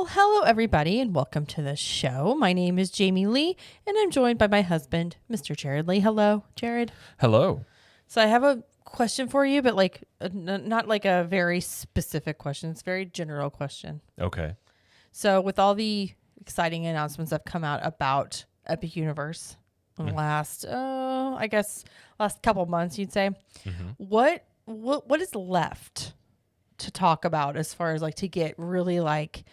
Well, hello, everybody, and welcome to the show. My name is Jamie Lee, and I'm joined by my husband, Mr. Jared Lee. Hello, Jared. Hello. So I have a question for you, but not like a very specific question. It's a very general question. Okay. So with all the exciting announcements that have come out about Epic Universe in the last couple months, you'd say, what is left to talk about as far as like to get really like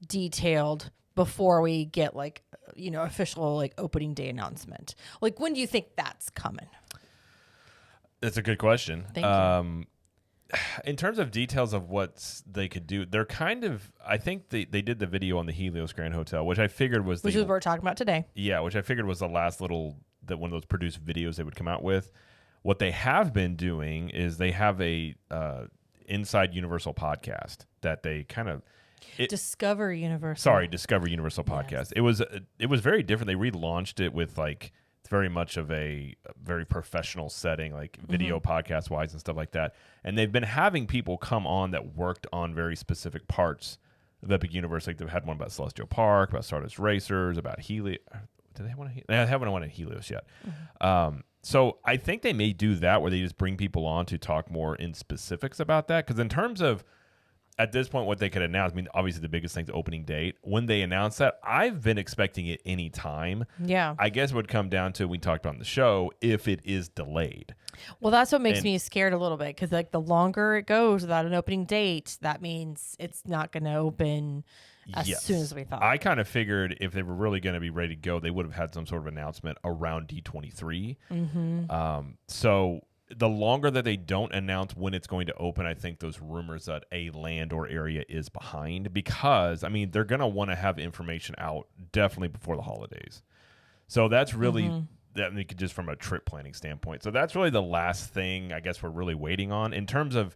detailed before we get like, official like opening day announcement? Like, when do you think that's coming? That's a good question. Thank you. In terms of details of what they could do, they're kind of, I think they did the video on the Helios Grand Hotel, which I figured was Which is what we're talking about today. Yeah, which I figured was the last one of those produced videos they would come out with. What they have been doing is they have a Inside Universal podcast that they kind of Discover Universal. Sorry, Discover Universal podcast. Yes. It was very different. They relaunched it with like very much of a very professional setting, like video podcast wise and stuff like that. And they've been having people come on that worked on very specific parts of Epic Universe. Like they've had one about Celestial Park, about Stardust Racers, about Helios. Did they have one? They haven't one at Helios yet. So I think they may do that where they just bring people on to talk more in specifics about that. Because in terms of at this point, what they could announce, I mean, obviously the biggest thing's opening date. When they announce that, I've been expecting it any time. Yeah. I guess it would come down to, we talked about on the show, if it is delayed. Well, that's what makes me scared a little bit, because like the longer it goes without an opening date, that means it's not going to open as soon as we thought. I kind of figured if they were really going to be ready to go, they would have had some sort of announcement around D23. So the longer that they don't announce when it's going to open, I think those rumors that a land or area is behind, because, I mean, they're going to want to have information out definitely before the holidays. So that's really, just from a trip planning standpoint. So that's really the last thing I guess we're really waiting on in terms of,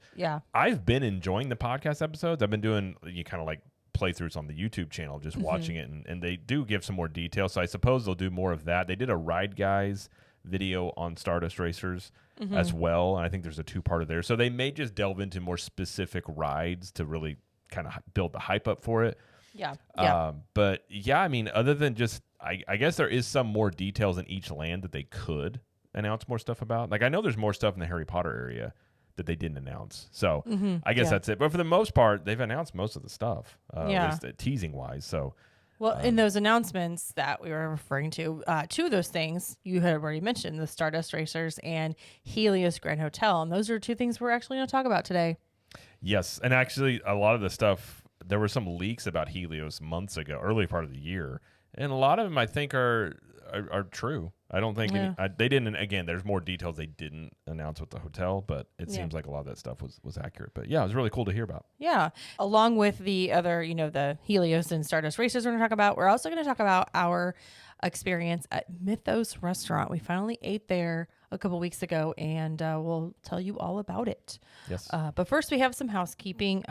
I've been enjoying the podcast episodes. I've been doing kind of like playthroughs on the YouTube channel, just watching it, and they do give some more detail. So I suppose they'll do more of that. They did a Ride Guys video on Stardust Racers as well, and I think there's a two-parter there. So they may just delve into more specific rides to really kind of build the hype up for it. But yeah, I mean, other than just, I guess there is some more details in each land that they could announce more stuff about. Like I know there's more stuff in the Harry Potter area that they didn't announce. So I guess that's it. But for the most part, they've announced most of the stuff, at least teasing-wise. So. Well, in those announcements that we were referring to, two of those things you had already mentioned, the Stardust Racers and Helios Grand Hotel. And those are two things we're actually going to talk about today. Yes. And actually, a lot of the stuff, there were some leaks about Helios months ago, early part of the year. And a lot of them, I think, are true. I don't think they didn't. Again, there's more details they didn't announce with the hotel, but it seems like a lot of that stuff was accurate. But yeah, it was really cool to hear about. Yeah. Along with the other, the Helios and Stardust Racers we're going to talk about, we're also going to talk about our experience at Mythos Restaurant. We finally ate there a couple weeks ago, and we'll tell you all about it. Yes. But first, we have some housekeeping.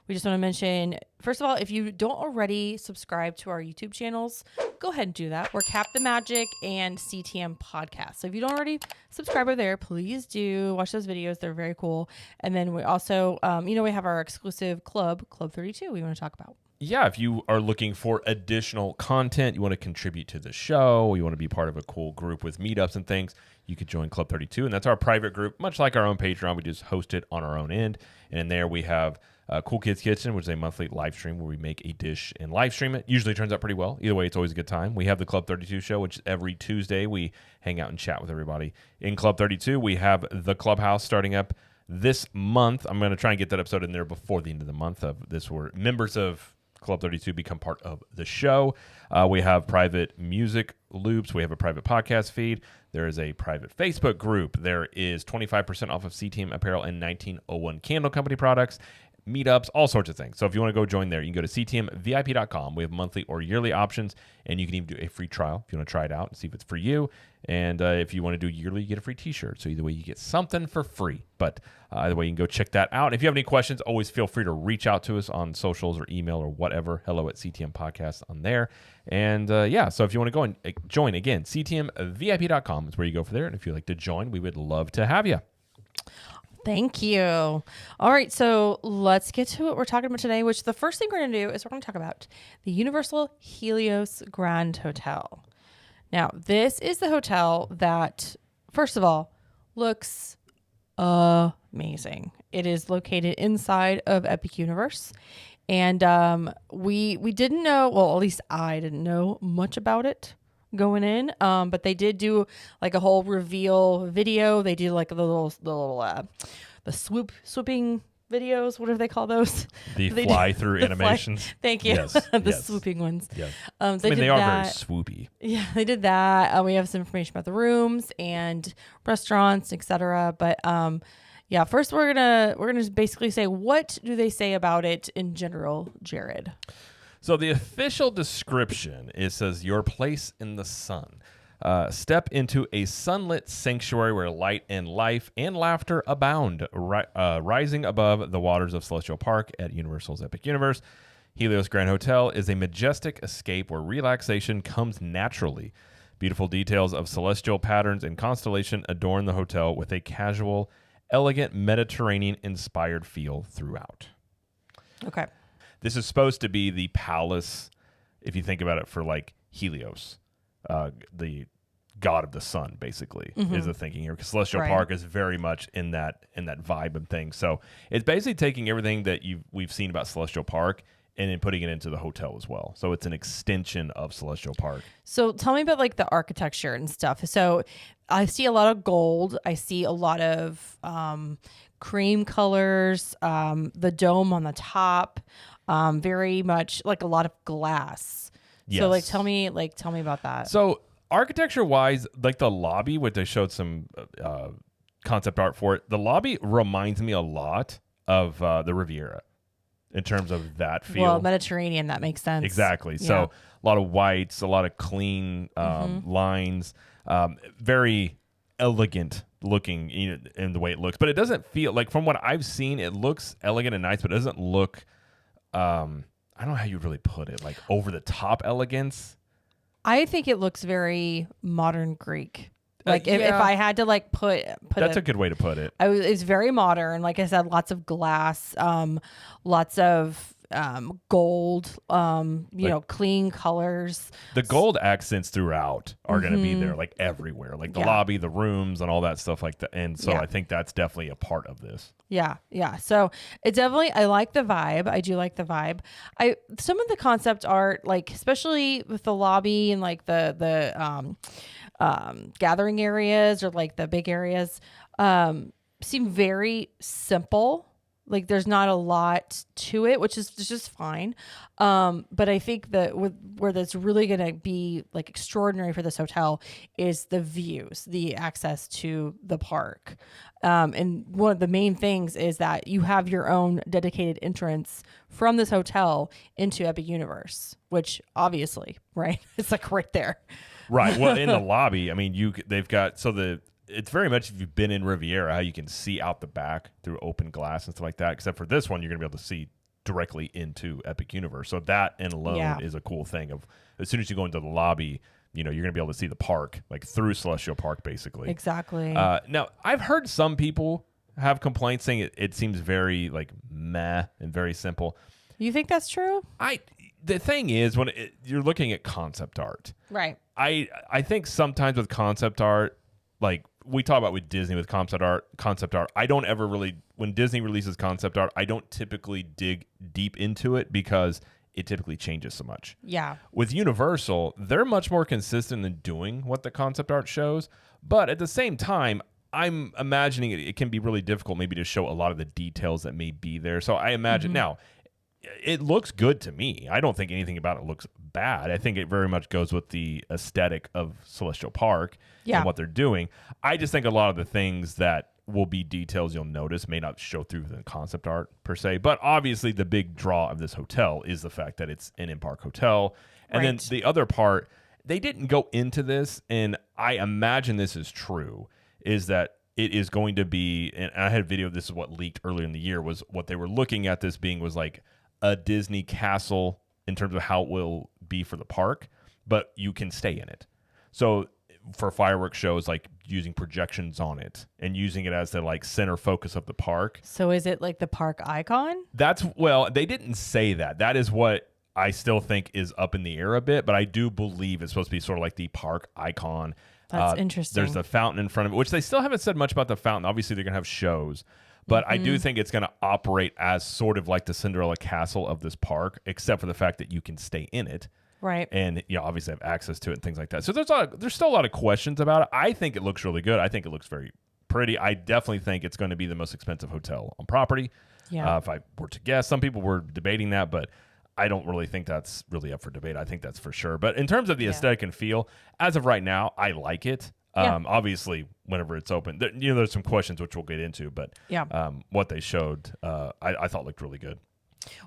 We just want to mention, first of all, if you don't already subscribe to our YouTube channels, go ahead and do that. We're Cap the Magic and CTM Podcast. So if you don't already subscribe over there, please do watch those videos. They're very cool. And then we also, we have our exclusive Club 32 we want to talk about. Yeah, if you are looking for additional content, you want to contribute to the show, you want to be part of a cool group with meetups and things, you could join Club 32, and that's our private group, much like our own Patreon. We just host it on our own end, and in there we have Cool Kids Kitchen, which is a monthly live stream where we make a dish and live stream it. Usually turns out pretty well. Either way, it's always a good time. We have the Club 32 show, which every Tuesday we hang out and chat with everybody. In Club 32, we have the Clubhouse starting up this month. I'm going to try and get that episode in there before the end of the month of this, where members of Club 32 become part of the show. We have private music loops. We have a private podcast feed. There is a private Facebook group. There is 25% off of CTM apparel and 1901 Candle Company products, meetups, all sorts of things. So if you want to go join there, you can go to ctmvip.com. We have monthly or yearly options, and you can even do a free trial if you want to try it out and see if it's for you. And if you want to do yearly, you get a free t-shirt. So either way, you get something for free. But either way, you can go check that out. If you have any questions, always feel free to reach out to us on socials or email or whatever. Hello@CTM Podcast on there. And so if you want to go and join, again, ctmvip.com is where you go for there. And if you'd like to join, we would love to have you. Thank you. All right, so let's get to what we're talking about today, which the first thing we're going to do is we're going to talk about the Universal Helios Grand Hotel. Now, this is the hotel that, first of all, looks amazing. It is located inside of Epic Universe. And we didn't know, well, at least I didn't know much about it going in, but they did do like a whole reveal video. They do like the swooping videos. What do they call those? The fly through animations. Thank you. Yes, The yes. swooping ones. Yes. They are very swoopy. Yeah, they did that. We have some information about the rooms and restaurants, etc. But yeah, first we're gonna basically say, what do they say about it in general, Jared? So the official description, it says, your place in the sun. Step into a sunlit sanctuary where light and life and laughter abound, rising above the waters of Celestial Park at Universal's Epic Universe. Helios Grand Hotel is a majestic escape where relaxation comes naturally. Beautiful details of celestial patterns and constellation adorn the hotel with a casual, elegant Mediterranean-inspired feel throughout. Okay. This is supposed to be the palace, if you think about it, for like Helios, the god of the sun, basically, is the thinking here. Because Celestial Park is very much in that vibe and thing. So it's basically taking everything that we've seen about Celestial Park and then putting it into the hotel as well. So it's an extension of Celestial Park. So tell me about like the architecture and stuff. So I see a lot of gold. I see a lot of cream colors, the dome on the top, very much like a lot of glass. Yes. So tell me about that. So architecture wise, like the lobby, which they showed some concept art for it, the lobby reminds me a lot of the Riviera in terms of that feel. Well, Mediterranean, that makes sense. Exactly. Yeah. So a lot of whites, a lot of clean lines, very elegant looking in the way it looks. But it doesn't feel like, from what I've seen, it looks elegant and nice, but it doesn't look, I don't know how you really put it, like over the top elegance. I think it looks very modern Greek. Like if I had to like put that's a good way to put it. It's very modern. Like I said, lots of glass, lots of gold, you know, clean colors. The gold accents throughout are going to be there, like everywhere, like the lobby, the rooms, and all that stuff like that. And so I think that's definitely a part of this. Yeah. So it definitely, I like the vibe. I do like the vibe. Some of the concept art, like especially with the lobby and like the gathering areas or like the big areas, seem very simple. Like there's not a lot to it, which is just fine. But I think that where that's really going to be like extraordinary for this hotel is the views, the access to the park. And one of the main things is that you have your own dedicated entrance from this hotel into Epic Universe, which obviously, right? It's like right there. Right. Well, in the lobby, I mean, they've got, it's very much, if you've been in Riviera, how you can see out the back through open glass and stuff like that. Except for this one, you're going to be able to see directly into Epic Universe. So that and alone is a cool thing. Of as soon as you go into the lobby, you know, you're going to be able to see the park, like through Celestial Park, basically. Exactly. Now, I've heard some people have complaints saying it seems very like meh and very simple. You think that's true? The thing is, when you're looking at concept art, right? I think sometimes with concept art, like we talk about with Disney with concept art, I don't ever really, when Disney releases concept art, I don't typically dig deep into it because it typically changes so much. Yeah. With Universal, they're much more consistent in doing what the concept art shows, but at the same time, I'm imagining it can be really difficult maybe to show a lot of the details that may be there. So I imagine now, it looks good to me. I don't think anything about it looks bad. I think it very much goes with the aesthetic of Celestial Park and what they're doing. I just think a lot of the things that will be details you'll notice may not show through the concept art per se. But obviously the big draw of this hotel is the fact that it's an in-park hotel. And then the other part, they didn't go into this, and I imagine this is true, is that it is going to be, and I had a video, this is what leaked earlier in the year, was what they were looking at this being was like a Disney castle in terms of how it will be for the park, but you can stay in it. So for fireworks shows, like using projections on it and using it as the like center focus of the park. So is it like the park icon? Well, they didn't say that. That is what I still think is up in the air a bit, but I do believe it's supposed to be sort of like the park icon. That's interesting. There's the fountain in front of it, which they still haven't said much about the fountain. Obviously, they're going to have shows, but I do think it's going to operate as sort of like the Cinderella Castle of this park, except for the fact that you can stay in it. Right. And, obviously have access to it and things like that. So there's still a lot of questions about it. I think it looks really good. I think it looks very pretty. I definitely think it's going to be the most expensive hotel on property. Yeah. If I were to guess, some people were debating that, but I don't really think that's really up for debate. I think that's for sure. But in terms of the aesthetic and feel, as of right now, I like it. Obviously, whenever it's open, there's some questions which we'll get into, but what they showed, I thought looked really good.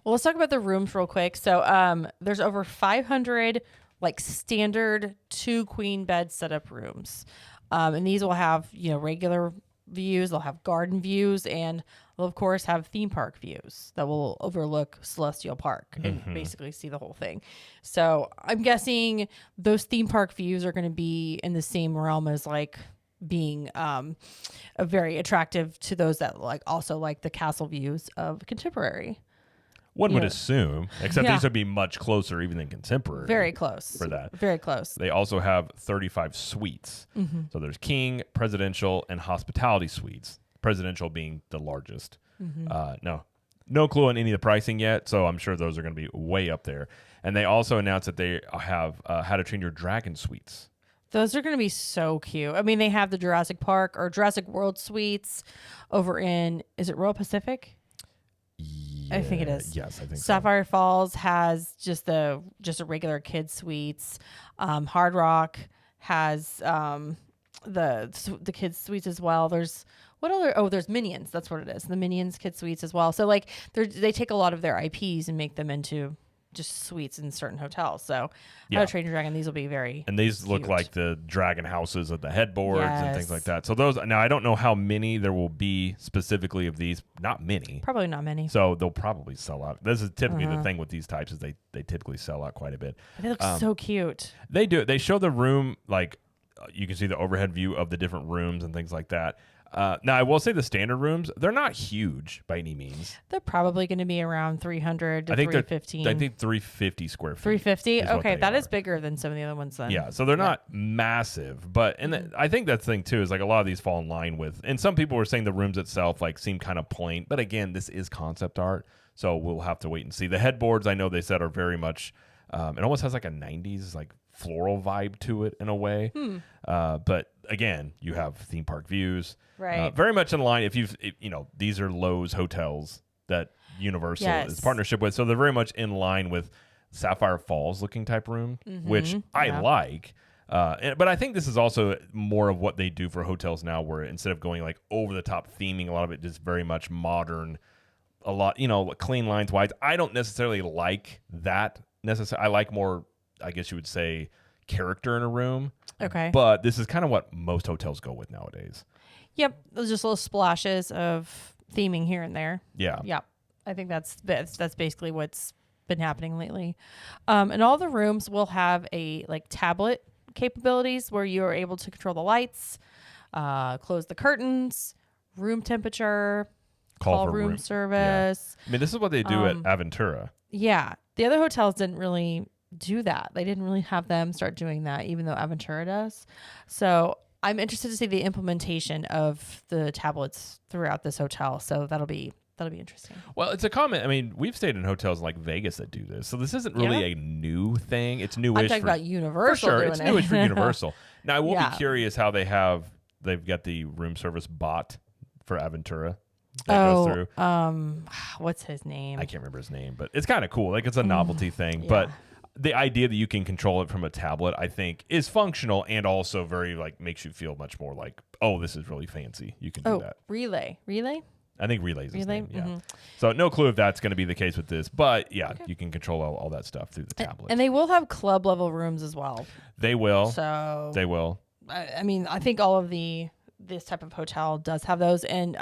Well, let's talk about the rooms real quick. So there's over 500 like standard 2 queen bed setup rooms. And these will have, regular views, they'll have garden views, and they'll of course have theme park views that will overlook Celestial Park and basically see the whole thing. So I'm guessing those theme park views are going to be in the same realm as like being a very attractive to those that also like the castle views of Contemporary. One would assume, except these would be much closer even than Contemporary. Very close. For that. Very close. They also have 35 suites. So there's King, Presidential, and Hospitality suites. Presidential being the largest. No clue on any of the pricing yet, so I'm sure those are going to be way up there. And they also announced that they have How to Train Your Dragon suites. Those are going to be so cute. I mean, they have the Jurassic Park or Jurassic World suites over in, is it Royal Pacific? I think it is. Yes, I think Sapphire Falls has just a regular kid suites. Hard Rock has the kids suites as well. There's what other? Oh, there's Minions. That's what it is. The Minions kid suites as well. So like they take a lot of their IPs and make them into just suites in certain hotels. So How to Train Your Dragon, these will be very and these cute. look like the dragon houses at the headboards and things like that. So those now I don't know how many there will be specifically of these. Not many. Probably not many. So they'll probably sell out. This is typically the thing with these types is they typically sell out quite a bit. But they look so cute. They do. They show the room like you can see the overhead view of the different rooms and things like that. Now, I will say the standard rooms, they're not huge by any means. They're probably going to be around 300 to 315. I think 350 square feet. 350? Okay, that is bigger than some of the other ones then. Yeah, so they're not massive. But I think that thing, too, is like a lot of these fall in line with, and some people were saying the rooms itself like seem kind of plain. But again, this is concept art, so we'll have to wait and see. The headboards, I know they said, are very much, it almost has like a 90s like floral vibe to it in a way. But again, you have theme park views. Right. Very much in line. These are Lowe's hotels that Universal is partnership with. So they're very much in line with Sapphire Falls looking type room, which I like. But I think this is also more of what they do for hotels now, where instead of going like over the top theming, a lot of it is very much modern, a lot, clean lines, wide. I don't necessarily like that necessarily. I like more, I guess you would say, character in a room. Okay. But this is kind of what most hotels go with nowadays. Yep. Those just little splashes of theming here and there. Yeah. Yep. I think that's basically what's been happening lately. And all the rooms will have a like tablet capabilities where you are able to control the lights, close the curtains, room temperature, call room service. Yeah. I mean, this is what they do at Aventura. Yeah. The other hotels didn't really do that. They didn't really have them start doing that, even though Aventura does. So I'm interested to see the implementation of the tablets throughout this hotel. So that'll be interesting. Well, it's a comment. I mean, we've stayed in hotels like Vegas that do this, so this isn't really a new thing. It's newish. I'm talking about Universal. For sure, doing it's newish for Universal. Now, I will be Yeah. curious how they've got the room service bot for Aventura. That goes through. What's his name? I can't remember his name, but it's kind of cool. Like it's a novelty thing, but the idea that you can control it from a tablet, I think, is functional and also very like makes you feel much more like, oh, this is really fancy. You can do that. Relay. I think Relay's his Relay? name. Yeah. So no clue if that's going to be the case with this, but you can control all that stuff through the tablet. And they will have club level rooms as well. They will. So They will. I mean, I think all of this type of hotel does have those. And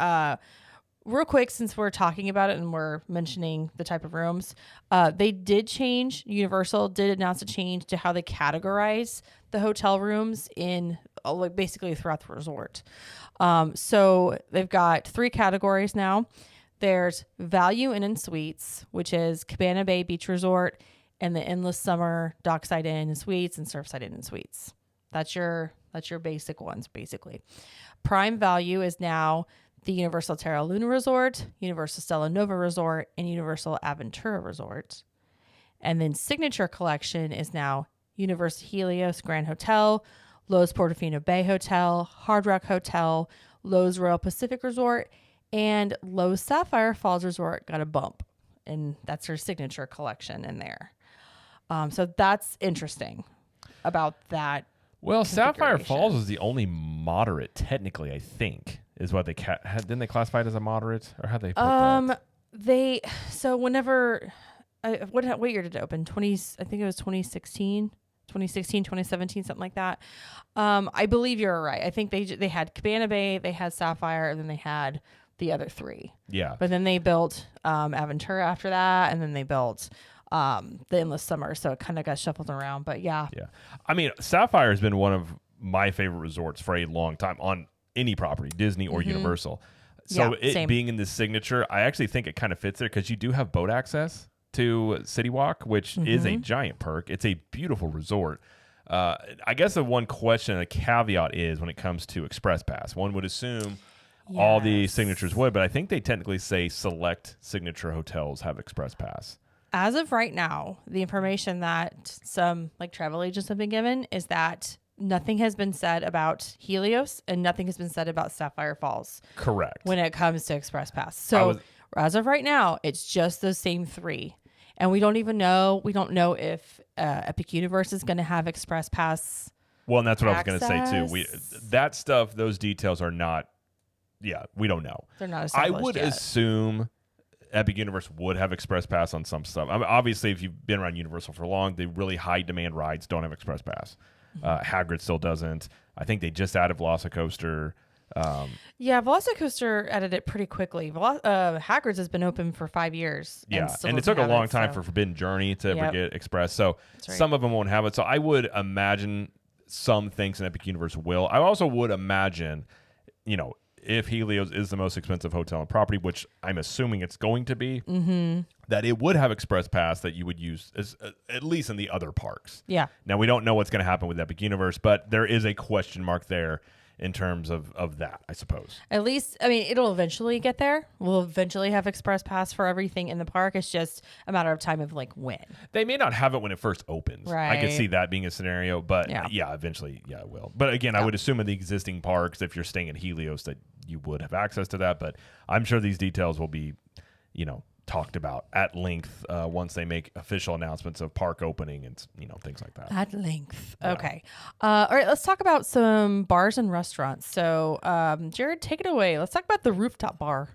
real quick, since we're talking about it and we're mentioning the type of rooms, they did change. Universal did announce a change to how they categorize the hotel rooms in like basically throughout the resort. So they've got 3 categories now. There's Value Inn and Suites, which is Cabana Bay Beach Resort and the Endless Summer Dockside Inn and Suites and Surfside Inn and Suites. That's your basic ones, basically. Prime Value is now the Universal Terra Luna Resort, Universal Stella Nova Resort, and Universal Aventura Resort. And then Signature Collection is now Universal Helios Grand Hotel, Lowe's Portofino Bay Hotel, Hard Rock Hotel, Lowe's Royal Pacific Resort, and Lowe's Sapphire Falls Resort got a bump. And that's her Signature Collection in there. So that's interesting about that. Well, Sapphire Falls is the only moderate, technically, I think, is what they didn't they classify it as a moderate, or how they put that? So whenever what year did it open? I think it was 2016, 2017, something like that. I believe you're right. I think they had Cabana Bay, they had Sapphire, and then they had the other 3. Yeah. But then they built Aventura after that, and then they built the Endless Summer, so it kind of got shuffled around. But yeah. I mean, Sapphire has been one of my favorite resorts for a long time on any property, Disney or Universal. So being in this Signature, I actually think it kind of fits there because you do have boat access to City Walk, which is a giant perk. It's a beautiful resort. I guess the one question and a caveat is when it comes to Express Pass. One would assume all the Signatures would, but I think they technically say select Signature hotels have Express Pass. As of right now, the information that some travel agents have been given is that nothing has been said about Helios and nothing has been said about Sapphire Falls. Correct. When it comes to Express Pass. So as of right now, it's just those same 3. And we don't know if Epic Universe is going to have Express Pass. Well, and that's what I was going to say too. That stuff, those details are not, we don't know. They're not established I would yet. Assume Epic Universe would have Express Pass on some stuff. I mean, obviously, if you've been around Universal for long, the really high demand rides don't have Express Pass. Hagrid still doesn't. I think they just added Velocicoaster. Velocicoaster added it pretty quickly. Hagrid's has been open for 5 years. And it took a long time for Forbidden Journey to ever get Express. So some of them won't have it. So I would imagine some things in Epic Universe will. I also would imagine, if Helios is the most expensive hotel and property, which I'm assuming it's going to be, that it would have Express Pass that you would use at least in the other parks. Yeah. Now, we don't know what's going to happen with Epic Universe, but there is a question mark there in terms of that, I suppose. At least, I mean, it'll eventually get there. We'll eventually have Express Pass for everything in the park. It's just a matter of time of when. They may not have it when it first opens. Right. I could see that being a scenario, but eventually, it will. But again, I would assume in the existing parks, if you're staying at Helios, that you would have access to that. But I'm sure these details will be, talked about at length once they make official announcements of park opening and things like that. At length. Okay. All right, let's talk about some bars and restaurants. So Jared, take it away. Let's talk about the rooftop bar.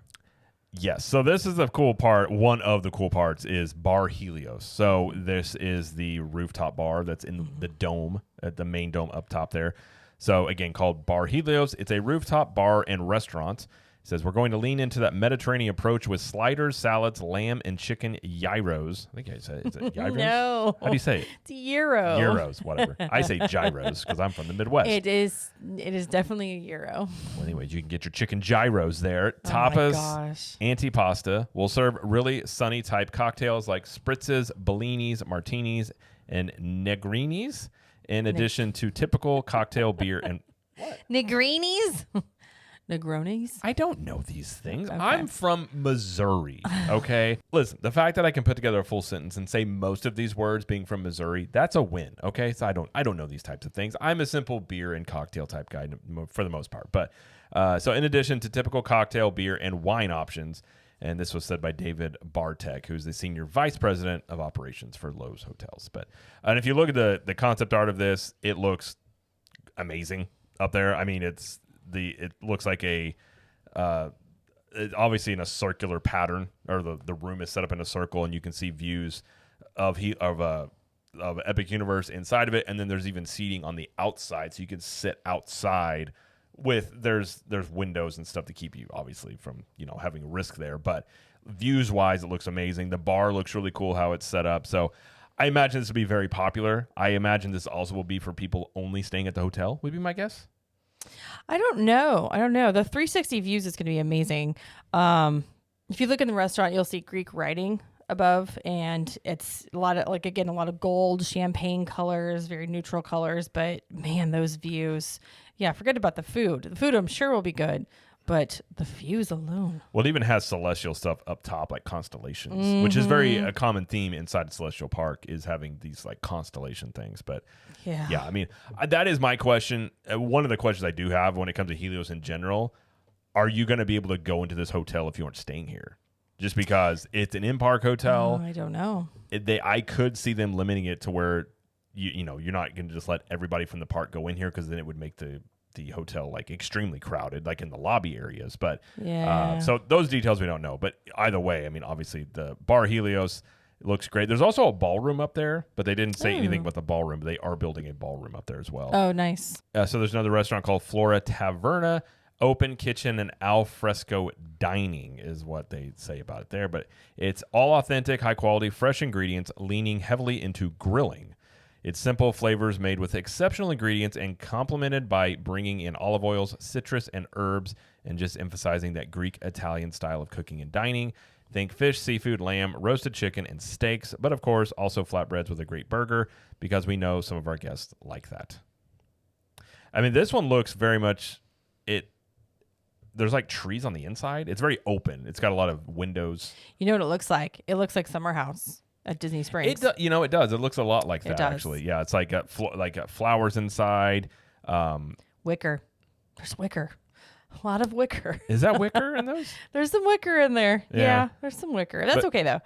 Yes. So this is the cool part. One of the cool parts is Bar Helios. So this is the rooftop bar that's in the dome, at the main dome up top there. So again, called Bar Helios. It's a rooftop bar and restaurant. It says we're going to lean into that Mediterranean approach with sliders, salads, lamb, and chicken gyros. I think I said, is it gyros? No. How do you say it? It's gyro. Gyros, whatever. I say gyros because I'm from the Midwest. It is definitely a gyro. Well, anyways, you can get your chicken gyros there. Tapas, antipasta. We'll serve really sunny type cocktails like spritzes, bellinis, martinis, and negrinis, in addition to typical cocktail beer and what? Negrinis? Negronis? I don't know these things. Okay. I'm from Missouri, okay? Listen, the fact that I can put together a full sentence and say most of these words being from Missouri, that's a win, okay? So I don't know these types of things. I'm a simple beer and cocktail type guy for the most part. But so in addition to typical cocktail, beer, and wine options, and this was said by David Bartek, who's the Senior Vice President of Operations for Lowe's Hotels. And if you look at the concept art of this, it looks amazing up there. I mean, it looks like obviously in a circular pattern, or the room is set up in a circle, and you can see views of Epic Universe inside of it, and then there's even seating on the outside, so you can sit outside with there's windows and stuff to keep you obviously from having risk there. But views wise, it looks amazing. The bar looks really cool how it's set up. So I imagine this will be very popular. I imagine this also will be for people only staying at the hotel, would be my guess. I don't know. The 360 views is going to be amazing. If you look in the restaurant, you'll see Greek writing above, and it's a lot of gold, champagne colors, very neutral colors. But man, those views. Yeah, forget about the food. The food, I'm sure, will be good. But the views alone. Well, it even has celestial stuff up top, like constellations, which is a common theme inside Celestial Park, is having these like constellation things. But yeah, I mean, that is my question. One of the questions I do have when it comes to Helios in general, are you going to be able to go into this hotel if you aren't staying here? Just because it's an in-park hotel. I don't know. I could see them limiting it to where you're not going to just let everybody from the park go in here, because then it would make the hotel like extremely crowded, like in the lobby areas. But so those details we don't know. But either way, I mean, obviously the Bar Helios looks great. There's also a ballroom up there, but they didn't say anything about the ballroom. But they are building a ballroom up there as well. Oh, nice. So there's another restaurant called Flora Taverna. Open kitchen and al fresco dining is what they say about it there. But it's all authentic, high quality, fresh ingredients, leaning heavily into grilling. It's simple flavors made with exceptional ingredients and complemented by bringing in olive oils, citrus, and herbs, and just emphasizing that Greek-Italian style of cooking and dining. Think fish, seafood, lamb, roasted chicken, and steaks, but of course also flatbreads with a great burger, because we know some of our guests like that. I mean, this one looks very much there's like trees on the inside. It's very open. It's got a lot of windows. You know what it looks like? It looks like Summer House at Disney Springs. It does. It looks a lot like that, does. actually. Yeah, it's like got flowers inside. Wicker. There's wicker. A lot of wicker. Is that wicker in those? There's some wicker in there. Yeah, there's some wicker. That's okay, though.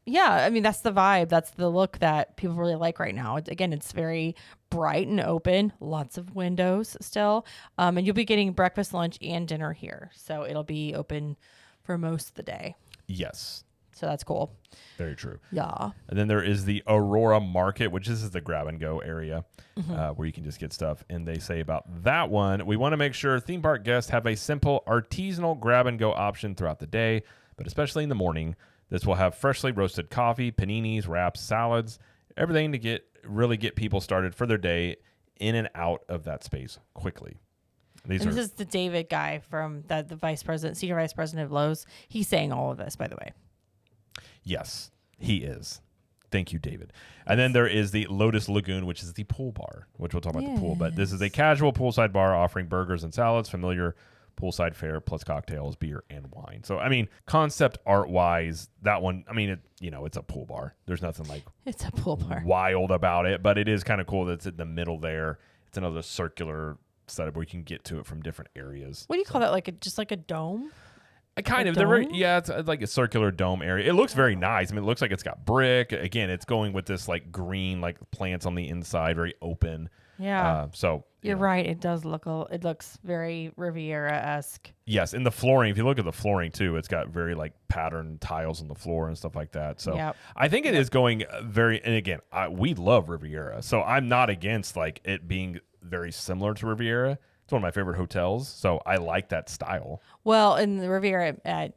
Yeah, I mean, that's the vibe. That's the look that people really like right now. It's very bright and open. Lots of windows still. And you'll be getting breakfast, lunch, and dinner here. So it'll be open for most of the day. Yes. So that's cool. Very true. Yeah. And then there is the Aurora Market, which is the grab and go area where you can just get stuff. And they say about that one, we want to make sure theme park guests have a simple artisanal grab and go option throughout the day, but especially in the morning. This will have freshly roasted coffee, paninis, wraps, salads, everything to really get people started for their day in and out of that space quickly. This is the David guy from the senior vice president of Lowe's. He's saying all of this, by the way. Yes, he is. Thank you, David. And then there is the Lotus Lagoon, which is the pool bar, which we'll talk about the pool. But this is a casual poolside bar offering burgers and salads, familiar poolside fare, plus cocktails, beer, and wine. So, I mean, concept art-wise, that one, I mean, it's a pool bar. There's nothing like it's a pool bar wild about it, but it is kind of cool that it's in the middle there. It's another circular setup where you can get to it from different areas. What do you call that? Just like a dome? Kind of. It's like a circular dome area. It looks very nice. I mean, it looks like it's got brick. Again, it's going with this like green, like plants on the inside, very open. Yeah. So you're right. It does look. It looks very Riviera-esque. Yes, and the flooring. If you look at the flooring too, it's got very like patterned tiles on the floor and stuff like that. So I think it is going very. And again, we love Riviera, so I'm not against like it being very similar to Riviera. It's one of my favorite hotels, so I like that style. Well, in the Riviera at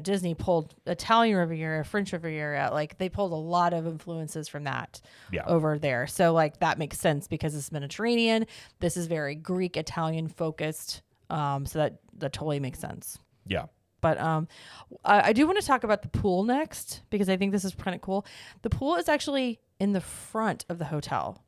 Disney pulled Italian Riviera, French Riviera, like they pulled a lot of influences from that over there. So like that makes sense because it's Mediterranean. This is very Greek Italian focused. So that totally makes sense. Yeah. But I do want to talk about the pool next because I think this is kind of cool. The pool is actually in the front of the hotel.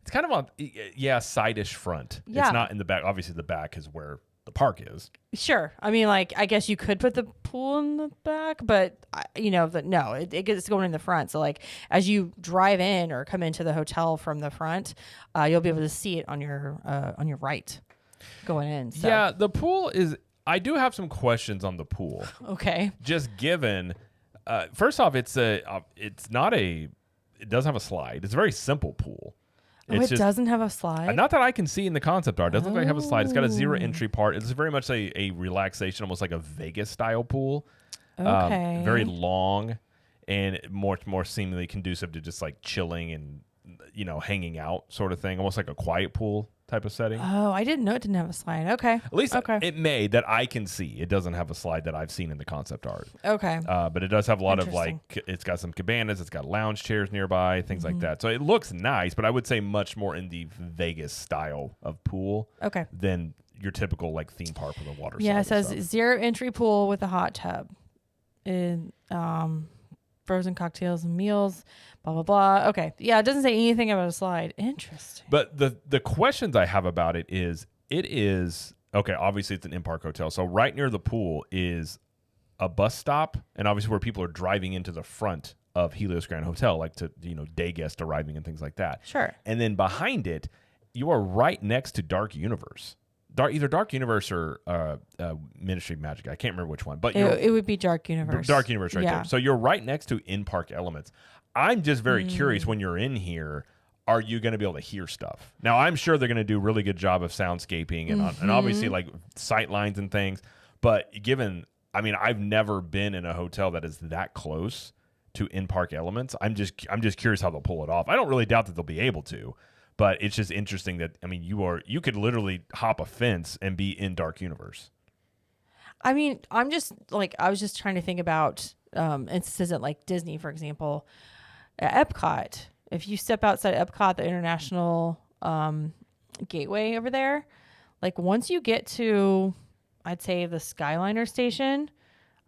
It's kind of on, side-ish front. Yeah. It's not in the back. Obviously, the back is where the park is. Sure. I mean, like, I guess you could put the pool in the back, but, it's going in the front. So, like, as you drive in or come into the hotel from the front, you'll be able to see it on your right going in. So. Yeah, the pool is... I do have some questions on the pool. Okay. Just given... first off, it doesn't have a slide. It's a very simple pool. It doesn't have a slide? Not that I can see in the concept art. It doesn't look like I have a slide. It's got a zero entry part. It's very much a relaxation, almost like a Vegas-style pool. Okay. Very long and more seemingly conducive to just like chilling and, hanging out sort of thing. Almost like a quiet pool type of setting. Oh, I didn't know it didn't have a slide. Okay. At least okay. it may, that I can see. It doesn't have a slide that I've seen in the concept art. Okay. But it does have a lot of Interesting. it's got some cabanas, it's got lounge chairs nearby, things like that. So it looks nice, but I would say much more in the Vegas style of pool Okay. than your typical like theme park with a water slide. Yeah, it and says stuff. 0 entry pool with a hot tub. And frozen cocktails and meals, blah, blah, blah. Okay. Yeah, it doesn't say anything about a slide. Interesting. But the questions I have about it is okay, obviously it's an in-park hotel. So right near the pool is a bus stop, and obviously where people are driving into the front of Helios Grand Hotel, like to, day guests arriving and things like that. Sure. And then behind it, you are right next to Dark Universe. Either Dark Universe or Ministry of Magic. I can't remember which one. But It would be Dark Universe. Dark Universe right Yeah. there. So you're right next to in-park elements. I'm just very curious, when you're in here, are you going to be able to hear stuff? Now, I'm sure they're going to do a really good job of soundscaping and obviously like sight lines and things. But I've never been in a hotel that is that close to in-park elements. I'm just curious how they'll pull it off. I don't really doubt that they'll be able to. But it's just interesting that, you could literally hop a fence and be in Dark Universe. I was just trying to think about, this isn't like Disney, for example, at Epcot. If you step outside Epcot, the international gateway over there, like once you get to, I'd say the Skyliner station,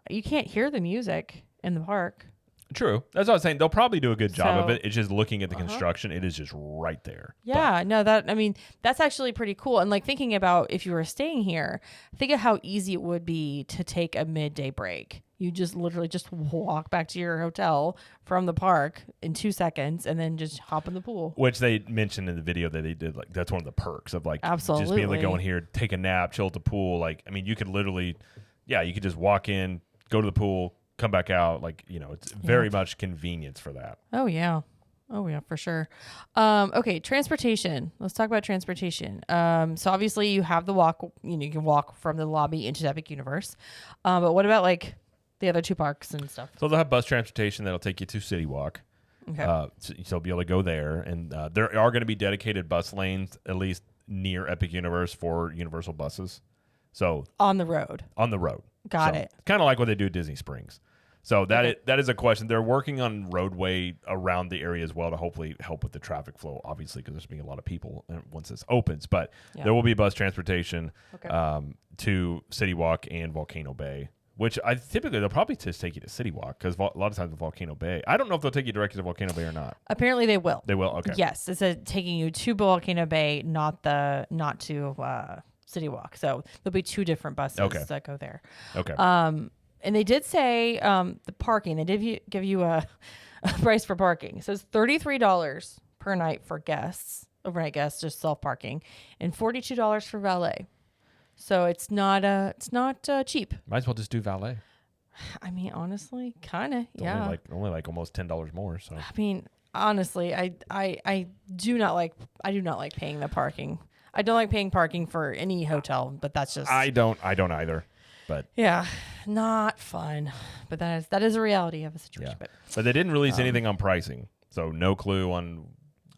you can't hear the music in the park. True. That's what I was saying. They'll probably do a good job of So- it. It's just looking at the construction. It is just right there. Yeah, no, that's actually pretty cool. And like thinking about if you were staying here, think of how easy it would be to take a midday break. You just literally just walk back to your hotel from the park in 2 seconds and then just hop in the pool. Which they mentioned in the video that they did. Like, that's one of the perks of like just being able to Absolutely. go in here, take a nap, chill at the pool. Like, you could literally, you could just walk in, go to the pool, come back out. Like, it's very much convenience for that. Oh yeah. Oh yeah, for sure. Okay, transportation. Let's talk about transportation. So obviously you have the walk, you can walk from the lobby into Epic Universe. But what about like the other two parks and stuff? So they'll have bus transportation that'll take you to City Walk. Okay. So you'll be able to go there. And there are going to be dedicated bus lanes, at least near Epic Universe, for Universal buses. So On the road. on the road. Got it. Kind of like what they do at Disney Springs. So that is a question. They're working on roadway around the area as well to hopefully help with the traffic flow, obviously, because there's going to be a lot of people once this opens. But there will be bus transportation to City Walk and Volcano Bay, which typically they'll probably just take you to City Walk, because a lot of times with Volcano Bay, I don't know if they'll take you directly to Volcano Bay or not. Apparently they will. They will? Okay. Yes, it's taking you to Volcano Bay, not to City Walk. So there'll be two different buses that go there. Okay. And they did say the parking. They did give you a price for parking. So it's $33 per night for guests, overnight guests, just self parking, and $42 for valet. So it's not cheap. Might as well just do valet. Honestly, kind of, It's yeah. only like almost $10 more. So Honestly, I do not like paying the parking. I don't like paying parking for any hotel, but that's just I don't either. But yeah, not fun. But that is a reality of a situation. yeah. But they didn't release anything on pricing, so no clue on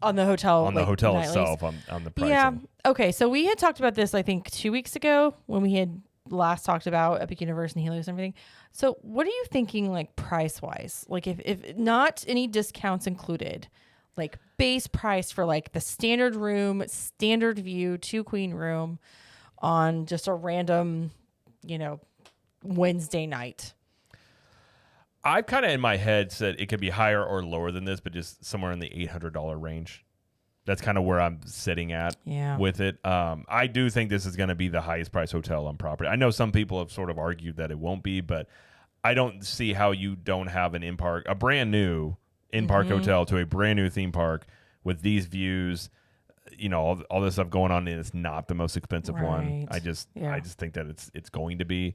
the hotel nightlies. itself on the pricing. Yeah. Okay. So we had talked about this, I think, 2 weeks ago when we had last talked about Epic Universe and Helios and everything. So what are you thinking, like price wise? Like if not any discounts included, like base price for like the standard room, standard view, 2-queen room on just a random, Wednesday night. I've kind of in my head said it could be higher or lower than this, but just somewhere in the $800 range. That's kind of where I'm sitting at with it. I do think this is going to be the highest price hotel on property. I know some people have sort of argued that it won't be, but I don't see how you don't have a brand new in-park hotel to a brand new theme park with these views, all this stuff going on, and it's not the most expensive one. I just think that it's going to be.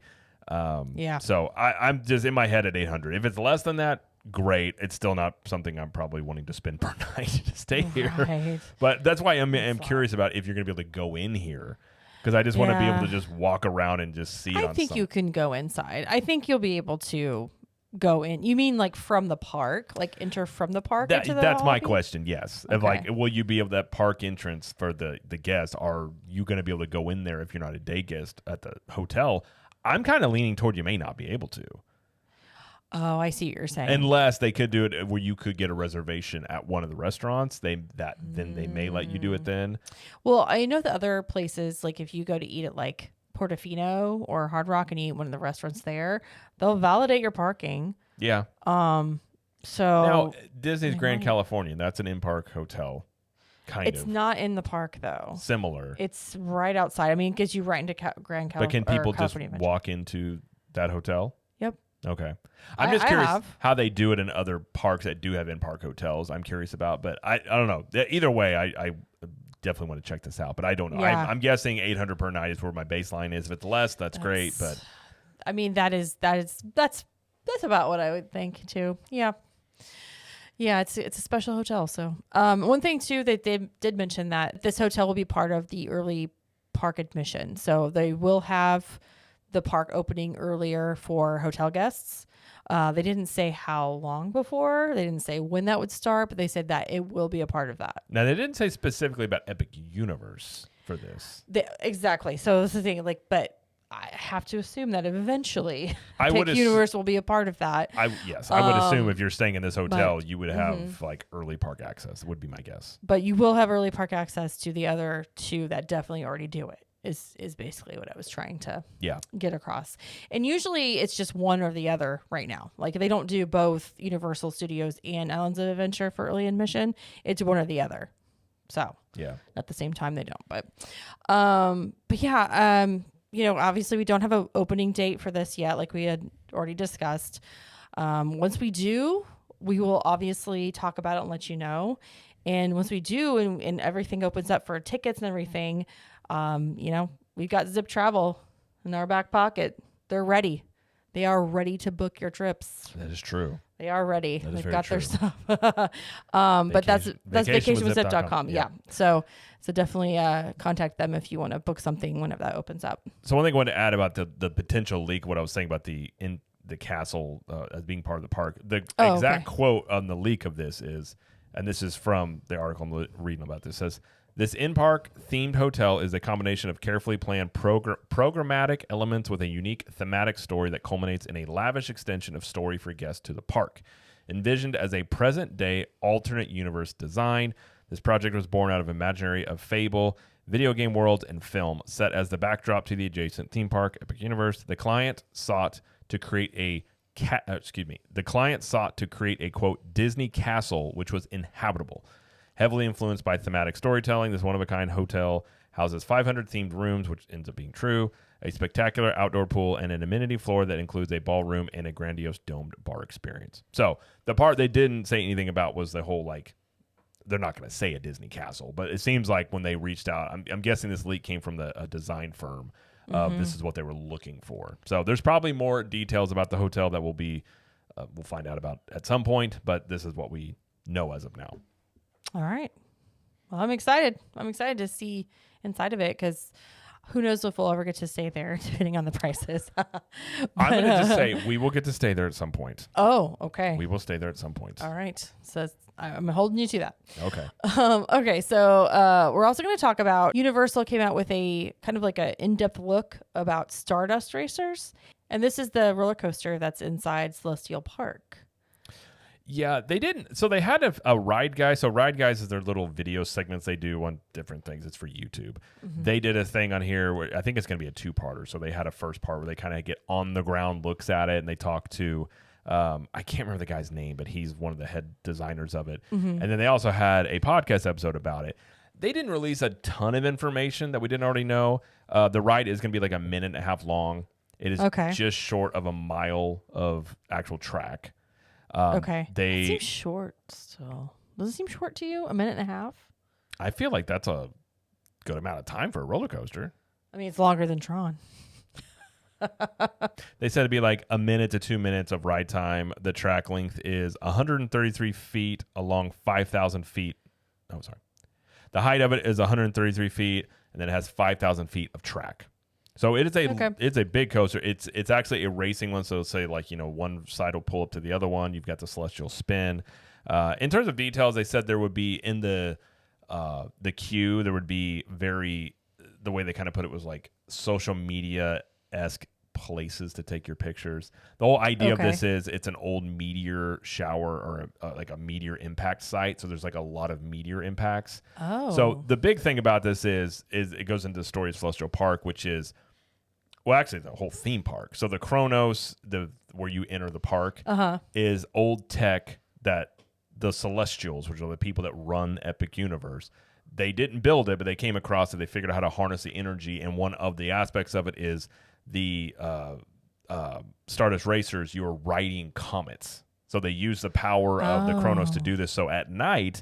So I'm just in my head at 800. If it's less than that, great. It's still not something I'm probably wanting to spend per night to stay here. But that's why I'm curious about if you're going to be able to go in here, because I just want to be able to just walk around and just see it. I think you can go inside. I think you'll be able to go in? You mean like from the park, like enter from the park into the That's my lobby? question. Yes. Of Okay. like, will you be able that park entrance for the guests? Are you going to be able to go in there if you're not a day guest at the hotel? I'm kind of leaning toward you may not be able to. Oh, I see what you're saying. Unless they could do it where you could get a reservation at one of the restaurants, then they may let you do it then. Well, I know the other places, like if you go to eat at like Portofino or Hard Rock and you eat one of the restaurants there, they'll validate your parking. Yeah. So Now, Disney's Grand Californian, that's an in-park hotel. It's not in the park though. Similar. It's right outside. I mean, it gets you right into Grand California. But can people just Adventure. walk into that hotel? Yep. Okay. I'm just curious have. how they do it in other parks that do have in-park hotels. I'm curious about, but I don't know. Either way, I definitely want to check this out, but I don't know. Yeah. I'm guessing 800 per night is where my baseline is. If it's less, that's great, but I mean, that's about what I would think too. Yeah. Yeah, it's a special hotel. So, one thing too that they did mention that this hotel will be part of the early park admission. So they will have the park opening earlier for hotel guests. They didn't say how long before. They didn't say when that would start, but they said that it will be a part of that. Now they didn't say specifically about Epic Universe for this. Exactly. So this is the thing, but I have to assume that eventually Epic Universe will be a part of that. I would assume if you're staying in this hotel, you would have like early park access. Would be my guess. But you will have early park access to the other two that definitely already do it. Is basically what I was trying to get across. And usually it's just one or the other right now. Like they don't do both Universal Studios and Islands of Adventure for early admission. It's one or the other. So at the same time they don't. But obviously we don't have an opening date for this yet, like we had already discussed. Once we do, we will obviously talk about it and let you know. And once we do, and everything opens up for tickets and everything, we've got Zip Travel in our back pocket. They're ready. They are ready to book your trips. That is true. They are ready. They've got true. their stuff. But that's vacationwithzip.com. Yeah. So definitely contact them if you want to book something whenever that opens up. So one thing I wanted to add about the potential leak, what I was saying about the castle as being part of the park. The exact quote on the leak of this is, and this is from the article I'm reading about this, says, "This in-park themed hotel is a combination of carefully planned programmatic elements with a unique thematic story that culminates in a lavish extension of story for guests to the park. Envisioned as a present-day alternate universe design, this project was born out of imaginary of fable, video game worlds, and film. Set as the backdrop to the adjacent theme park, Epic Universe, the client sought to create a quote Disney castle which was inhabitable. Heavily influenced by thematic storytelling, this one-of-a-kind hotel houses 500 themed rooms, which ends up being true, a spectacular outdoor pool, and an amenity floor that includes a ballroom and a grandiose domed bar experience." So the part they didn't say anything about was the whole, like, they're not going to say a Disney castle, but it seems like when they reached out, I'm guessing this leak came from a design firm. This is what they were looking for. So there's probably more details about the hotel that we'll find out about at some point, but this is what we know as of now. All right. Well, I'm excited. I'm excited to see inside of it because who knows if we'll ever get to stay there, depending on the prices. I'm going to just say we will get to stay there at some point. Oh, okay. We will stay there at some point. All right. So I'm holding you to that. Okay. Okay. So we're also going to talk about Universal came out with a kind of like an in-depth look about Stardust Racers. And this is the roller coaster that's inside Celestial Park. Yeah, they didn't. So they had a Ride Guy. So Ride Guys is their little video segments they do on different things. It's for YouTube. They did a thing on here where I think it's going to be a two-parter. So they had a first part where they kind of get on the ground looks at it and they talk to, I can't remember the guy's name, but he's one of the head designers of it. And then they also had a podcast episode about it. They didn't release a ton of information that we didn't already know. The ride is going to be like a minute and a half long. It is just short of a mile of actual track. It seems short still. Does it seem short to you? A minute and a half? I feel like that's a good amount of time for a roller coaster. I mean, it's longer than Tron. They said it'd be like a minute to 2 minutes of ride time. The track length is 133 feet along 5,000 feet. The height of it is 133 feet, and then it has 5,000 feet of track. So it is Okay. it's a big coaster. It's actually a racing one. So say like, one side will pull up to the other one. You've got the celestial spin. In terms of details, they said there would be in the queue, there would be the way they kind of put it was like social media-esque places to take your pictures. The whole idea of this is it's an old meteor shower or like a meteor impact site. So there's like a lot of meteor impacts. Oh. So the big thing about this is it goes into the story of Celestial Park, which is, well, actually the whole theme park. So the Kronos, where you enter the park, is old tech that the Celestials, which are the people that run Epic Universe, they didn't build it, but they came across it. They figured out how to harness the energy. And one of the aspects of it is the Stardust Racers, you're riding comets. So they use the power of the Kronos to do this. So at night,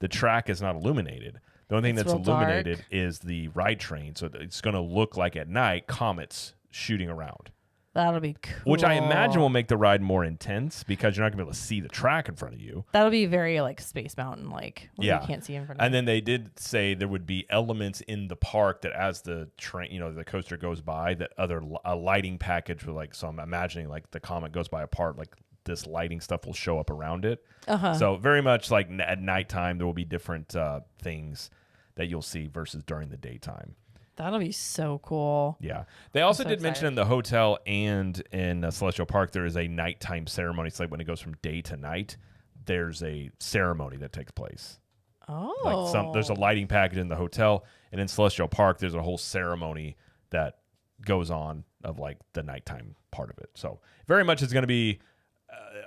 the track is not illuminated. The only thing that's illuminated is the ride train. So it's going to look like at night, comets shooting around. That'll be cool. Which I imagine will make the ride more intense because you're not going to be able to see the track in front of you. That'll be very like Space Mountain, like you can't see in front of you. And then they did say there would be elements in the park that as the train, the coaster goes by, that a lighting package with like, so I'm imagining like the comet goes by a part, like this lighting stuff will show up around it. So very much like at nighttime, there will be different things that you'll see versus during the daytime. That'll be so cool. Yeah. They also did mention in the hotel and in Celestial Park, there is a nighttime ceremony. It's like when it goes from day to night, there's a ceremony that takes place. Oh. Like there's a lighting package in the hotel, and in Celestial Park, there's a whole ceremony that goes on of like the nighttime part of it. So very much it's going to be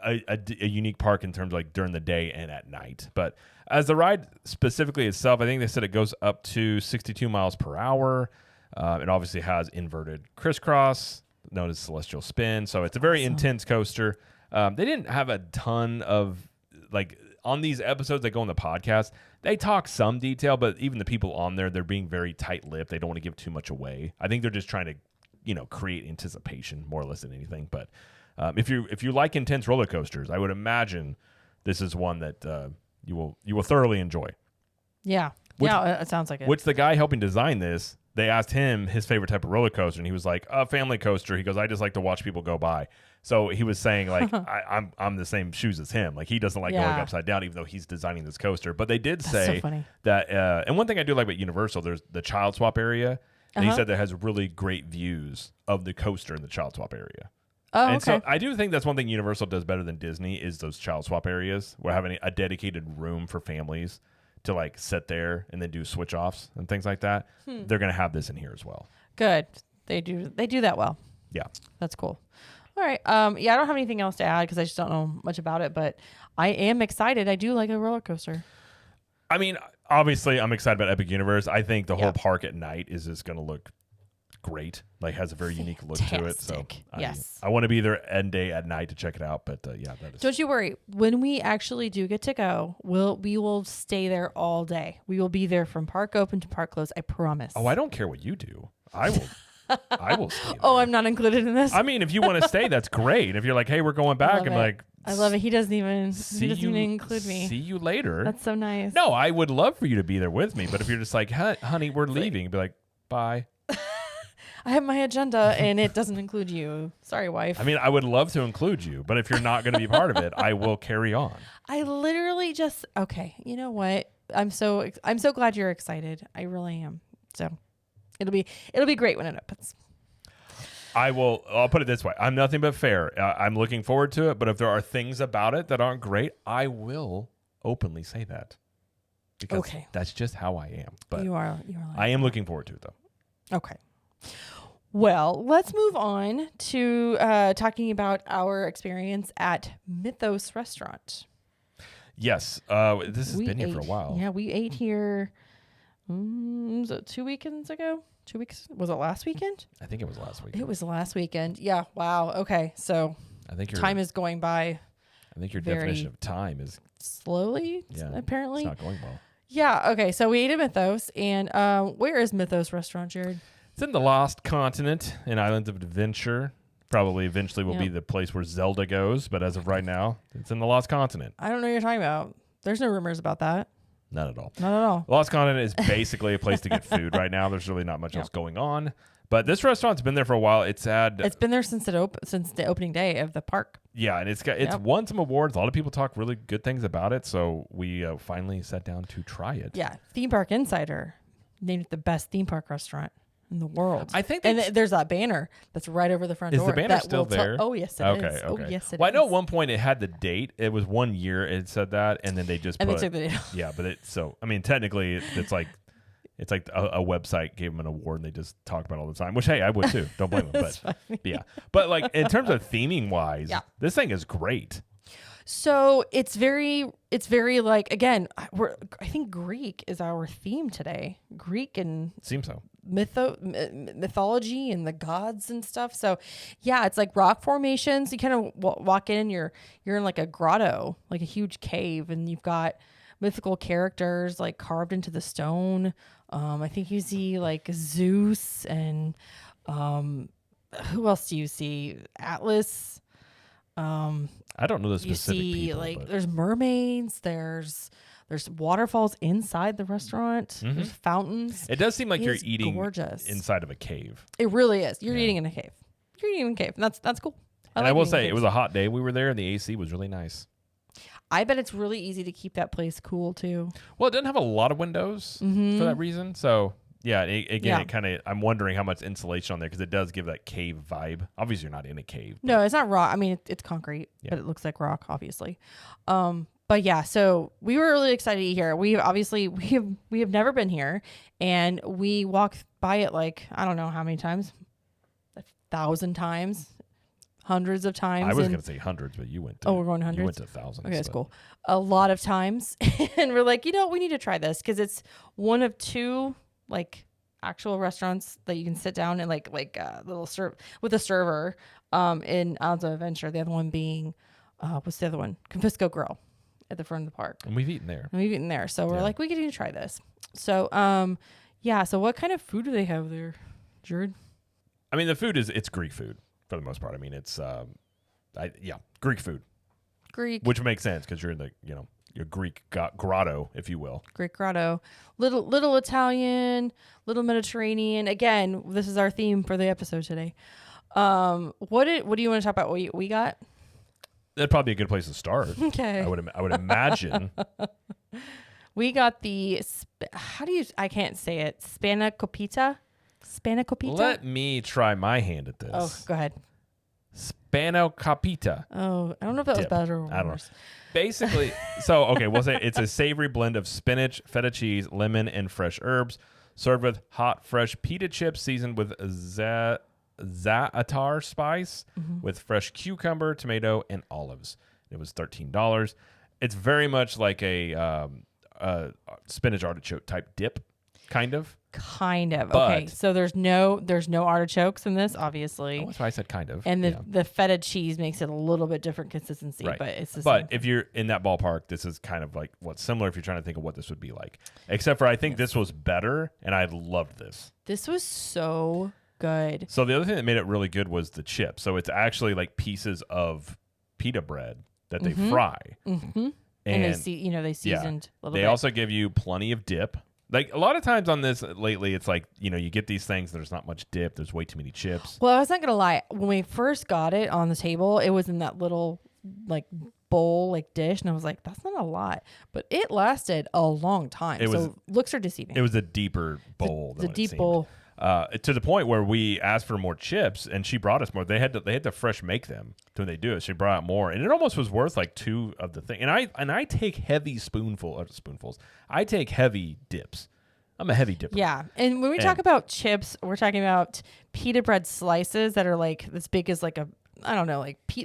a unique park in terms of like during the day and at night. But as the ride specifically itself, I think they said it goes up to 62 miles per hour. It obviously has inverted crisscross, known as Celestial Spin. So it's a very intense coaster. They didn't have a ton of, like, on these episodes that go on the podcast, they talk some detail, but even the people on there, they're being very tight-lipped. They don't want to give too much away. I think they're just trying to, create anticipation more or less than anything. But if you like intense roller coasters, I would imagine this is one that you will thoroughly enjoy. Yeah. It sounds like it. Which the guy helping design this, they asked him his favorite type of roller coaster, and he was like, a family coaster. He goes, I just like to watch people go by. So he was saying, like, I'm the same shoes as him. Like, he doesn't like going upside down, even though he's designing this coaster. But they did say that, and one thing I do like about Universal, there's the child swap area. And he said that has really great views of the coaster in the child swap area. Oh, and okay. so I do think that's one thing Universal does better than Disney is those child swap areas. We're having a dedicated room for families to like sit there and then do switch offs and things like that. They're going to have this in here as well. Good. They do that well. Yeah. That's cool. All right. I don't have anything else to add because I just don't know much about it, but I am excited. I do like a roller coaster. I mean, obviously I'm excited about Epic Universe. I think the whole park at night is just going to look great. Like has a very unique look to it. So yes. I want to be there end day at night to check it out. But that is. Don't you worry. When we actually do get to go, we will stay there all day. We will be there from park open to park close. I promise. Oh, I don't care what you do. I will. I will stay there. Oh, I'm not included in this. I mean, if you want to stay, that's great. If you're like, hey, we're going back, I'm like, I love it. He doesn't even include me. See you later. That's so nice. No, I would love for you to be there with me. But if you're just like, honey, we're leaving, be like, bye. I have my agenda and it doesn't include you. Sorry, wife. I mean, I would love to include you, but if you're not going to be part of it, I will carry on. I literally okay. You know what? I'm so glad you're excited. I really am. So it'll be great when it opens. I'll put it this way. I'm nothing but fair. I'm looking forward to it, but if there are things about it that aren't great, I will openly say that. Because that's just how I am. But you are I am looking forward to it though. Okay. Well, let's move on to talking about our experience at Mythos Restaurant. Yes. This has been here for a while. Yeah, we ate here, was it 2 weekends ago? 2 weeks? Was it last weekend? I think it was last weekend. It was last weekend. Yeah. Wow. Okay. So I think time is going by. I think your definition of time is slowly, apparently. It's not going well. Yeah. Okay. So we ate at Mythos. And where is Mythos Restaurant, Jared? It's in the Lost Continent in Islands of Adventure. Probably eventually will be the place where Zelda goes, but as of right now, it's in the Lost Continent. I don't know what you're talking about. There's no rumors about that. Not at all. Not at all. Lost Continent is basically a place to get food right now. There's really not much else going on. But this restaurant's been there for a while. It's had It's been there since since the opening day of the park. yeah, and it's won some awards. A lot of people talk really good things about it. So we finally sat down to try it. Yeah, Theme Park Insider named it the best theme park restaurant in the world. I think and there's that banner that's right over the front door. Is the banner still there? Oh yes, it is. Okay. Oh yes, it is. Well, I know at one point it had the date. It was 1 year. It said that, and then they just they took the date. Yeah, but I mean, technically, it's like a website gave them an award and they just talk about it all the time. Which hey, I would too. Don't blame them. But yeah, but like in terms of theming wise, this thing is great. So it's very like, again, I think Greek is our theme today. Greek and seems so. Mythology and the gods and stuff. So yeah, it's like rock formations. You kind of walk in, you're in like a grotto, like a huge cave, and you've got mythical characters like carved into the stone. I think you see like Zeus and who else do you see? Atlas. I don't know the specific you see people, like there's mermaids, there's waterfalls inside the restaurant. There's fountains. It does seem like you're eating gorgeous inside of a cave. It really is. You're eating in a cave. You're eating in a cave. And that's cool. I will say it was a hot day. We were there and the AC was really nice. I bet it's really easy to keep that place cool too. Well, it doesn't have a lot of windows for that reason. So yeah, it kind of, I'm wondering how much insulation on there because it does give that cave vibe. Obviously, you're not in a cave. No, it's not rock. I mean, it's concrete, but it looks like rock, obviously. But yeah, so we were really excited to eat here. We have never been here, and we walked by it like I don't know how many times, 1,000 times, hundreds of times. I was going to say hundreds, but you went to we're going hundreds. You went to thousands. Okay, that's cool. A lot of times, and we're like, we need to try this because it's one of two like actual restaurants that you can sit down and like little serve with a server in Islands of Adventure. The other one being what's the other one? Confisco Grill at the front of the park. And we've eaten there. So we're like, we could even try this. So so what kind of food do they have there, Jared? I mean, the food it's Greek food for the most part. I mean, it's Greek food. Which makes sense because you're in the your Greek grotto, if you will. Greek grotto. Little Italian, little Mediterranean. Again, this is our theme for the episode today. What do you want to talk about? What we got? That'd probably be a good place to start. Okay. I would imagine. We got the I can't say it. Spanakopita. Let me try my hand at this. Oh, go ahead. Spanakopita. Oh, I don't know if that was better or worse. I don't know. Basically, we'll say it's a savory blend of spinach, feta cheese, lemon, and fresh herbs, served with hot, fresh pita chips seasoned with za'atar spice, with fresh cucumber, tomato, and olives. It was $13. It's very much like a spinach artichoke type dip, kind of. Okay, so there's no artichokes in this, obviously. Oh, that's why I said kind of. And the feta cheese makes it a little bit different consistency, right. But it's the same. But if you're in that ballpark, this is kind of like what's similar if you're trying to think of what this would be like. Except for I think this was better, and I loved this. This was so good. So the other thing that made it really good was the chips. So it's actually like pieces of pita bread that they fry. Mm-hmm. And they seasoned a little bit. They also give you plenty of dip. Like a lot of times on this lately, it's like, you get these things, there's not much dip, there's way too many chips. Well, I was not going to lie. When we first got it on the table, it was in that little like bowl, like dish. And I was like, that's not a lot. But it lasted a long time. Looks are deceiving. It was a deeper bowl. It's a deep bowl. To the point where we asked for more chips and she brought us more. They had to fresh make them when they do it. She brought out more, and it almost was worth like two of the thing. And I take heavy spoonfuls. I take heavy dips. I'm a heavy dipper. Yeah, and when we talk about chips, we're talking about pita bread slices that are like as big as like a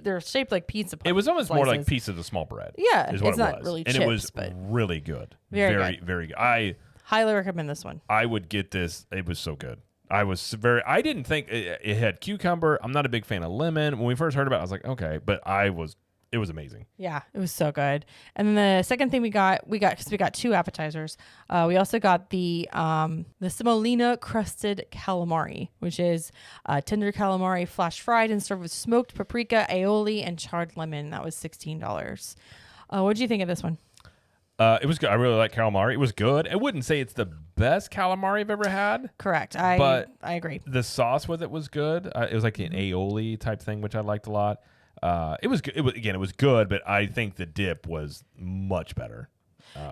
they're shaped like pizza. It was almost slices. more like pieces of small bread. Yeah, is what it's it not was. really and chips, it was but really good. Very good. Very good. I highly recommend this one. I would get this. It was so good. I didn't think it had cucumber. I'm not a big fan of lemon. When we first heard about it, I was like, okay, but it was amazing. Yeah, it was so good. And then the second thing we got because we got two appetizers. We also got the semolina crusted calamari, which is tender calamari flash fried and served with smoked paprika, aioli, and charred lemon. That was $16. What did you think of this one? It was good. I really like calamari. It was good. I wouldn't say it's the best calamari I've ever had. Correct. But I agree. The sauce with it was good. It was like an aioli type thing, which I liked a lot. It was good. It was good, but I think the dip was much better.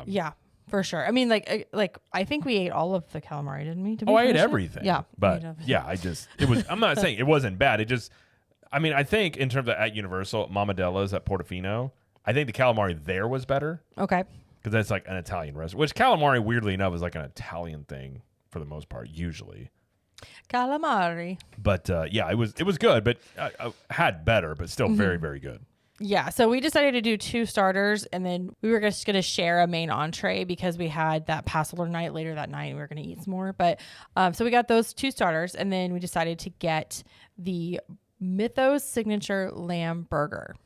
Yeah, for sure. I mean, like I think we ate all of the calamari, didn't we? I ate everything. Yeah, but yeah, I'm not saying it wasn't bad. It just, I mean, I think in terms of at Universal, Mamadella's at Portofino, I think the calamari there was better. Okay. Because that's like an Italian restaurant, which calamari, weirdly enough, is like an Italian thing for the most part, usually. Calamari. But yeah, it was good, but I had better, but still very, very good. Yeah, so we decided to do 2 starters, and then we were just going to share a main entree because we had that Passover night later that night. We were going to eat some more. But so we got those 2 starters, and then we decided to get the Mythos Signature Lamb Burger.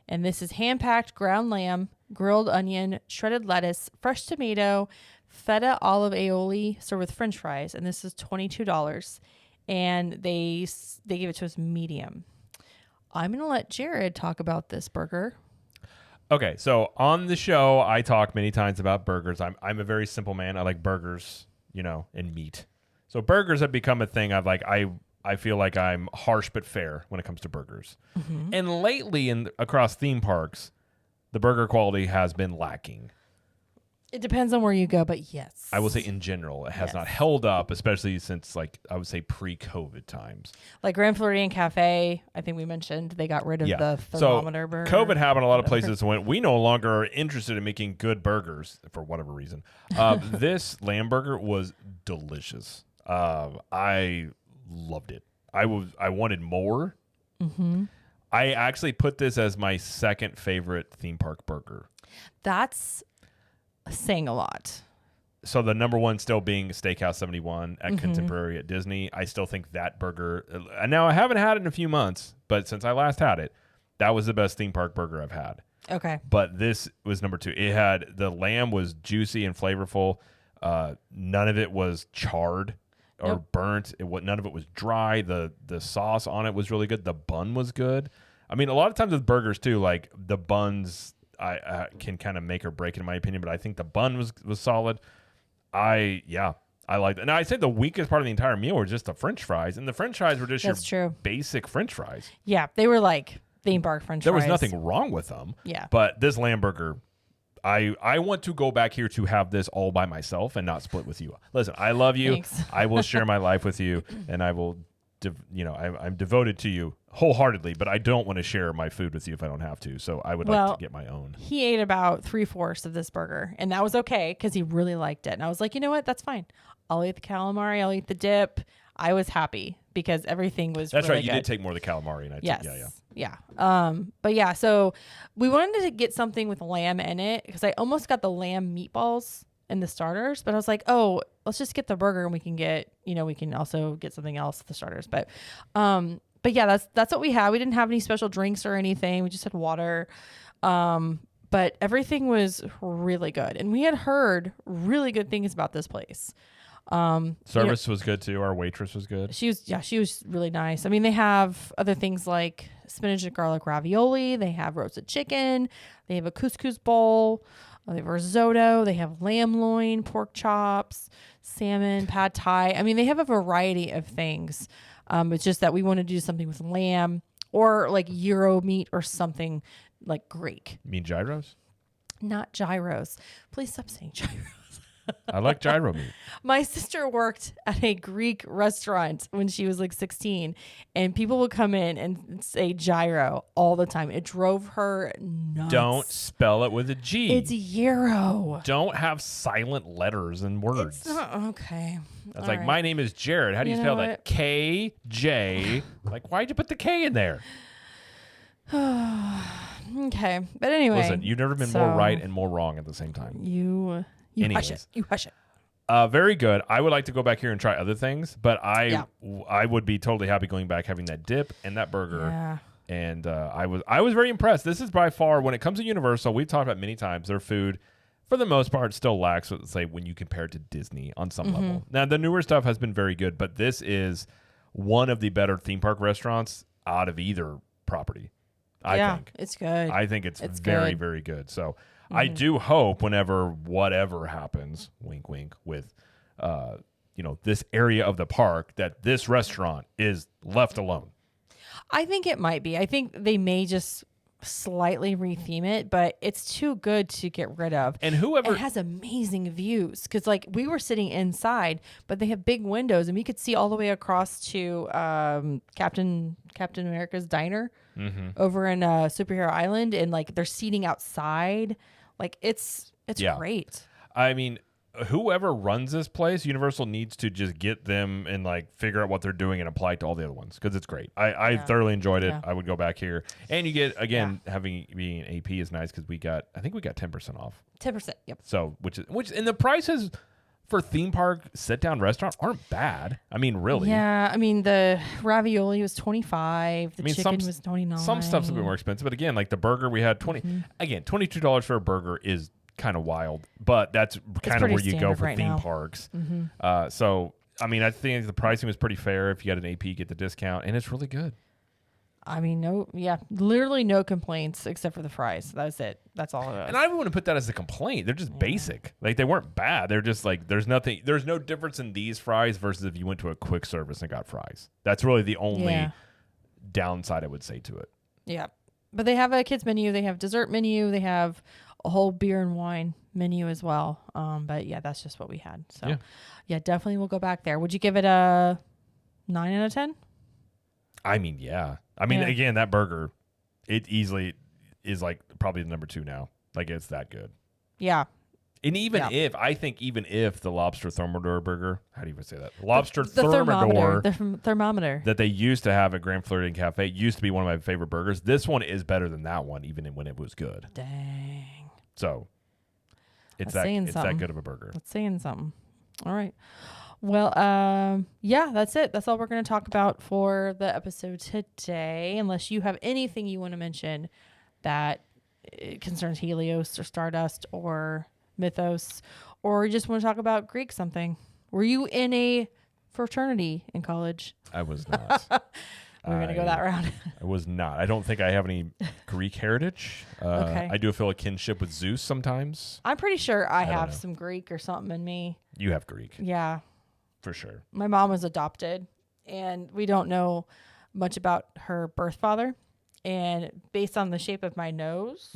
And this is hand-packed ground lamb, grilled onion, shredded lettuce, fresh tomato, feta olive aioli served with french fries. And this is $22. And they gave it to us medium. I'm going to let Jared talk about this burger. Okay, so on the show, I talk many times about burgers. I'm a very simple man. I like burgers, and meat. So burgers have become a thing. I feel like I'm harsh but fair when it comes to burgers. Mm-hmm. And lately, across theme parks, the burger quality has been lacking. It depends on where you go, but yes. I will say in general, it has not held up, especially since, I would say, pre-COVID times. Like Grand Floridian Cafe, I think we mentioned, they got rid of the thermometer burger. COVID happened. A lot of places went, we no longer are interested in making good burgers for whatever reason. This lamb burger was delicious. I loved it. I wanted more. Mm-hmm. I actually put this as my second favorite theme park burger. That's saying a lot. So the number one still being Steakhouse 71 at Contemporary at Disney. I still think that burger, now I haven't had it in a few months, but since I last had it, that was the best theme park burger I've had. Okay. But this was number 2. The lamb was juicy and flavorful. None of it was charred or burnt. None of it was dry. The sauce on it was really good. The bun was good. I mean, a lot of times with burgers too, like the buns I can kind of make or break it in my opinion, but I think the bun was solid. I liked it. Now, I'd say the weakest part of the entire meal were just the French fries, and the French fries were just basic French fries. Yeah, they were like theme park French fries. There was nothing wrong with them. Yeah. But this lamb burger, I want to go back here to have this all by myself and not split with you. Listen, I love you. Thanks. I will share my life with you, and I will, I'm devoted to you wholeheartedly, but I don't want to share my food with you if I don't have to. So I would like to get my own. He ate about 3/4 of this burger, and that was okay because he really liked it. And I was like, you know what? That's fine. I'll eat the calamari. I'll eat the dip. I was happy because everything was That's really right. You good. did take more of the calamari. And Yeah. But yeah, so we wanted to get something with lamb in it because I almost got the lamb meatballs in the starters, but I was like, oh, let's just get the burger and we can get, we can also get something else with the starters. But yeah, that's what we had. We didn't have any special drinks or anything. We just had water. But everything was really good. And we had heard really good things about this place. Service was good too. Our waitress was good. She was really nice. I mean, they have other things like spinach and garlic ravioli. They have roasted chicken. They have a couscous bowl. They have risotto. They have lamb loin, pork chops, salmon, pad thai. I mean, they have a variety of things. It's just that we want to do something with lamb or like gyro meat or something like Greek. You mean gyros? Not gyros. Please stop saying gyros. I like gyro meat. My sister worked at a Greek restaurant when she was like 16, and people would come in and say gyro all the time. It drove her nuts. Don't spell it with a G. It's gyro. Don't have silent letters and words. It's not, okay. That's all like, right. my name is Jared. How do you spell that? K-J. Like, why'd you put the K in there? Okay. But anyway. Listen, you've never been more right and more wrong at the same time. You hush it. You hush it. Very good. I would like to go back here and try other things, but I would be totally happy going back having that dip and that burger. Yeah. And I was very impressed. This is by far, when it comes to Universal, we've talked about many times, their food, for the most part, still lacks, let's say, when you compare it to Disney on some level. Now, the newer stuff has been very good, but this is one of the better theme park restaurants out of either property. I think it's good. I think it's very, good. very good. So I do hope whenever whatever happens, wink, wink, with, this area of the park, that this restaurant is left alone. I think it might be. I think they may just slightly retheme it, but it's too good to get rid of. And whoever it has amazing views, because like we were sitting inside, but they have big windows, and we could see all the way across to Captain America's diner over in Superhero Island, and like they're seating outside. Like it's great. I mean, whoever runs this place, Universal needs to just get them and like figure out what they're doing and apply it to all the other ones, because it's great. I thoroughly enjoyed it. Yeah. I would go back here, and you get being AP is nice because I think we got 10% off. 10%. Yep. So which and the prices for theme park sit down restaurants aren't bad. I mean, really. Yeah. I mean, the ravioli was $25. The chicken was $29. Some stuff's a bit more expensive, but again, like the burger we had again, $22 for a burger is kind of wild, but that's kind of where you go for theme parks. So, I mean, I think the pricing was pretty fair. If you got an AP, get the discount, and it's really good. I mean, literally no complaints except for the fries. That's it. That's all it is. And I wouldn't put that as a complaint. They're just basic. Like, they weren't bad. They're just like, there's no difference in these fries versus if you went to a quick service and got fries. That's really the only downside I would say to it. Yeah. But they have a kids menu. They have dessert menu. They have a whole beer and wine menu as well. But yeah, that's just what we had. So yeah, definitely we'll go back there. Would you give it a 9 out of 10? I mean, yeah. I mean, again, that burger, it easily is like probably the number 2 now. Like, it's that good. Yeah. And even if the lobster thermidor burger, how do you even say that? Lobster the thermidor. The thermometer. That they used to have at Grand Floridian Cafe used to be one of my favorite burgers. This one is better than that one, even when it was good. Dang. So, it's that good of a burger. That's saying something. All right. Well, that's it. That's all we're going to talk about for the episode today, unless you have anything you want to mention that concerns Helios or Stardust or Mythos, or you just want to talk about Greek something. Were you in a fraternity in college? I was not. We're going to go that route. I was not. I don't think I have any Greek heritage. Okay. I do feel a kinship with Zeus sometimes. I'm pretty sure I have some Greek or something in me. You have Greek. Yeah. For sure. My mom was adopted, and we don't know much about her birth father. And based on the shape of my nose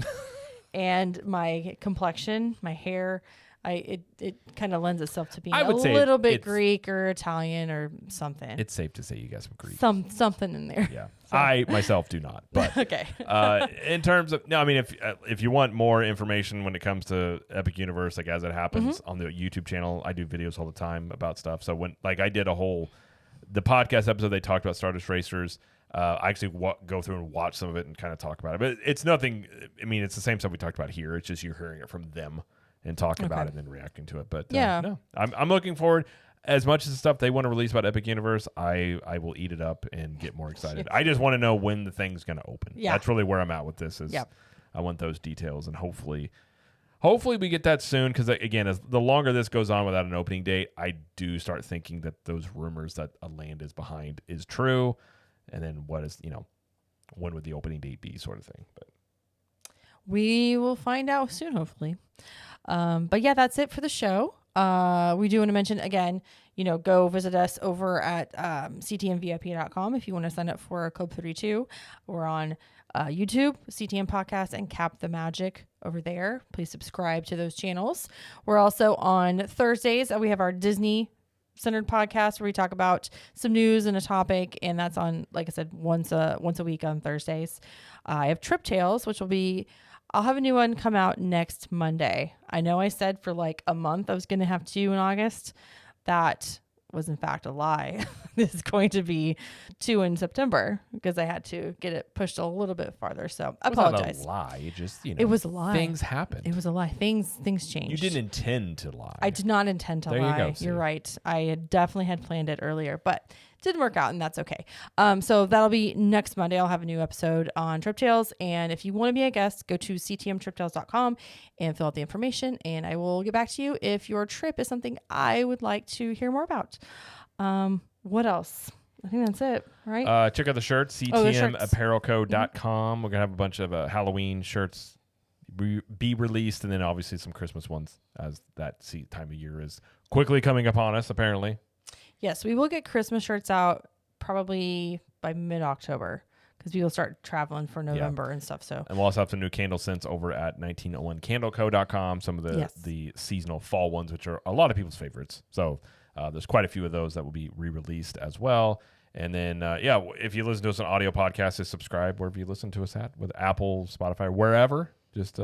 and my complexion, my hair, it kind of lends itself to being a little bit Greek or Italian or something. It's safe to say you got some Greek. Something in there. Yeah. So. I myself do not. But okay. In terms of I mean, if you want more information when it comes to Epic Universe, like as it happens on the YouTube channel, I do videos all the time about stuff. So when I did the podcast episode, they talked about Stardust Racers. I actually go through and watch some of it and kind of talk about it. But it's nothing. I mean, it's the same stuff we talked about here. It's just you're hearing it from them and talking about it and then reacting to it. But no, I'm looking forward. As much as the stuff they want to release about Epic Universe, I will eat it up and get more excited. I just want to know when the thing's going to open. Yeah. That's really where I'm at with this. I want those details, and hopefully we get that soon. Because again, as the longer this goes on without an opening date, I do start thinking that those rumors that a land is behind is true. And then when would the opening date be, sort of thing. But we will find out soon, hopefully. But yeah, that's it for the show. We do want to mention again, go visit us over at ctmvip.com if you want to sign up for Club 32. We're on YouTube, CTM Podcast, and Cap the Magic over there. Please subscribe to those channels. We're also on Thursdays. We have our Disney centered podcast where we talk about some news and a topic, and that's on, like I said, once a week on Thursdays. I have Trip Tales, which I'll have a new one come out next Monday. I know I said for like a month I was going to have 2 in August. That was in fact a lie. This is going to be 2 in September because I had to get it pushed a little bit farther. So I apologize. It was not a lie. It just, it was a lie. Things happened. It was a lie. Things changed. You didn't intend to lie. I did not intend to lie. You go, You're right. I definitely had planned it earlier, but it didn't work out, and that's okay. So that'll be next Monday. I'll have a new episode on Trip Tales, and if you want to be a guest, go to ctmtriptales.com and fill out the information, and I will get back to you if your trip is something I would like to hear more about. What else? I think that's it, right? Check out the shirts, ctmapparelco.com. We're going to have a bunch of Halloween shirts. be released, and then obviously some Christmas ones as that time of year is quickly coming upon us, apparently. Yes, we will get Christmas shirts out probably by mid-October because people start traveling for November and stuff. So, and we'll also have some new candle scents over at 1901candleco.com. Some of the seasonal fall ones, which are a lot of people's favorites. So there's quite a few of those that will be re-released as well. And then, if you listen to us on audio podcasts, just subscribe wherever you listen to us at, with Apple, Spotify, wherever. Just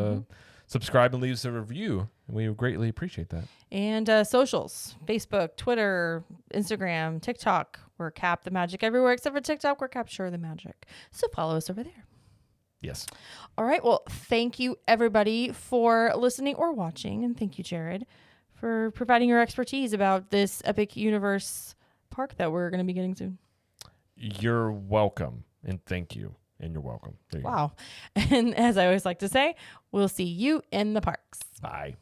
subscribe and leave us a review, and we would greatly appreciate that. And socials, Facebook, Twitter, Instagram, TikTok. We're Cap the Magic everywhere except for TikTok. We're Capture the Magic. So follow us over there. Yes. All right. Well, thank you, everybody, for listening or watching. And thank you, Jared, for providing your expertise about this Epic Universe park that we're going to be getting soon. You're welcome. And thank you. And you're welcome. Wow. And as I always like to say, we'll see you in the parks. Bye.